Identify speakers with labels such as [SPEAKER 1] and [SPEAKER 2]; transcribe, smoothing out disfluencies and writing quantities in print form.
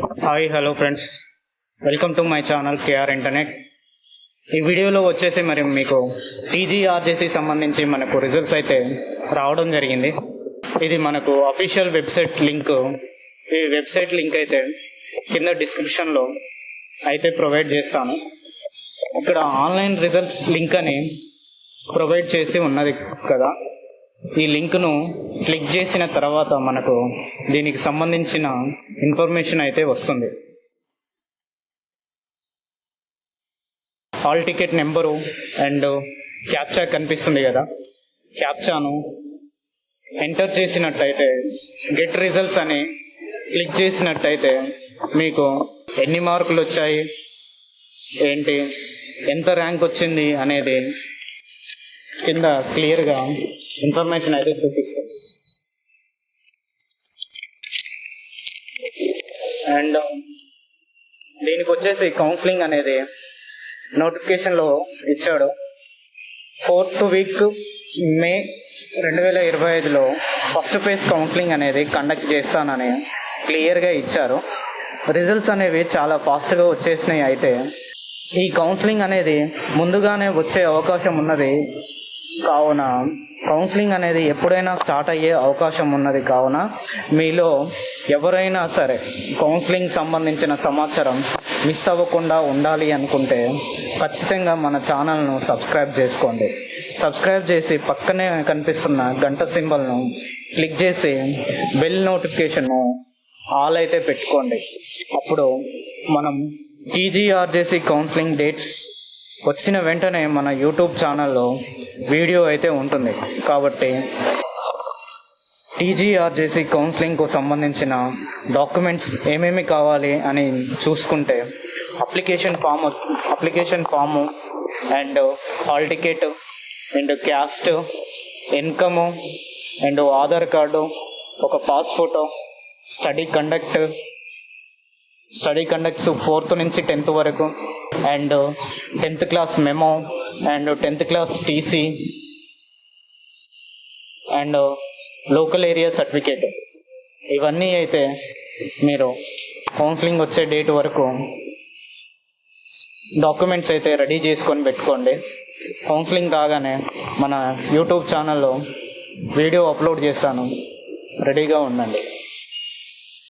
[SPEAKER 1] Hi hello friends, welcome to my channel KR internet. ఈ వీడియోలో వచ్చేసి మరి మీకు టీజీఆర్జేసీ సంబంధించి మనకు రిజల్ట్స్ అయితే రావడం జరిగింది. ఇది మనకు అఫీషియల్ వెబ్సైట్ లింక్. ఈ వెబ్సైట్ లింక్ అయితే కింద డిస్క్రిప్షన్లో అయితే ప్రొవైడ్ చేస్తాను. ఇక్కడ ఆన్లైన్ రిజల్ట్స్ లింక్ అని ప్రొవైడ్ చేసి ఉన్నది కదా. ఈ లింక్ను క్లిక్ చేసిన తర్వాత మనకు దీనికి సంబంధించిన ఇన్ఫర్మేషన్ అయితే వస్తుంది. Hall ticket number and captcha కనిపిస్తుంది కదా. క్యాప్చాను ఎంటర్ చేసినట్టయితే గెట్ రిజల్ట్స్ అని క్లిక్ చేసినట్టయితే మీకు ఎన్ని మార్కులు వచ్చాయి, ఏంటి, ఎంత ర్యాంక్ వచ్చింది అనేది కింద క్లియర్గా ఇన్ఫర్మేషన్ అయితే చూపిస్తుంది. అండ్ దీనికి వచ్చేసి కౌన్సిలింగ్ అనేది నోటిఫికేషన్లో ఇచ్చాడు. 4th వీక్ మే 2025లో ఫస్ట్ ఫేజ్ కౌన్సిలింగ్ అనేది కండక్ట్ చేస్తానని క్లియర్గా ఇచ్చారు. రిజల్ట్స్ అనేవి చాలా ఫాస్ట్గా వచ్చేసినాయి. అయితే ఈ కౌన్సిలింగ్ అనేది ముందుగానే వచ్చే అవకాశం ఉన్నది కావున కౌన్సిలింగ్ అనేది ఎప్పుడైనా స్టార్ట్ అయ్యే అవకాశం ఉన్నది కావున మీలో ఎవరైనా సరే కౌన్సిలింగ్ సంబంధించిన సమాచారం మిస్ అవ్వకుండా ఉండాలి అనుకుంటే ఖచ్చితంగా మన ఛానల్ను సబ్స్క్రైబ్ చేసుకోండి. సబ్స్క్రైబ్ చేసి పక్కనే కనిపిస్తున్న గంట సింబల్ను క్లిక్ చేసి బెల్ నోటిఫికేషన్ను ఆల్ అయితే పెట్టుకోండి. అప్పుడు మనం టీజీఆర్జేసీ కౌన్సిలింగ్ డేట్స్ వచ్చిన వెంటనే మన యూట్యూబ్ ఛానల్లో వీడియో అయితే ఉంటుంది. కాబట్టి టీజీఆర్జేసీ కౌన్సిలింగ్కు సంబంధించిన డాక్యుమెంట్స్ ఏమేమి కావాలి అని చూసుకుంటే application form and hall ticket and caste, income and Aadhaar card, ఒక pass photo, study conducts 4th నుంచి 10th వరకు, and 10th class memo and 10th class TC and local area certificate. ఇవన్నీ అయితే మీరు కౌన్సిలింగ్ వచ్చే డేట్ వరకు డాక్యుమెంట్స్ అయితే ready చేసుకొని పెట్టుకోండి. కౌన్సిలింగ్ రాగానే మన యూట్యూబ్ ఛానల్లో వీడియో అప్లోడ్ చేస్తాను, రెడీగా ఉండండి.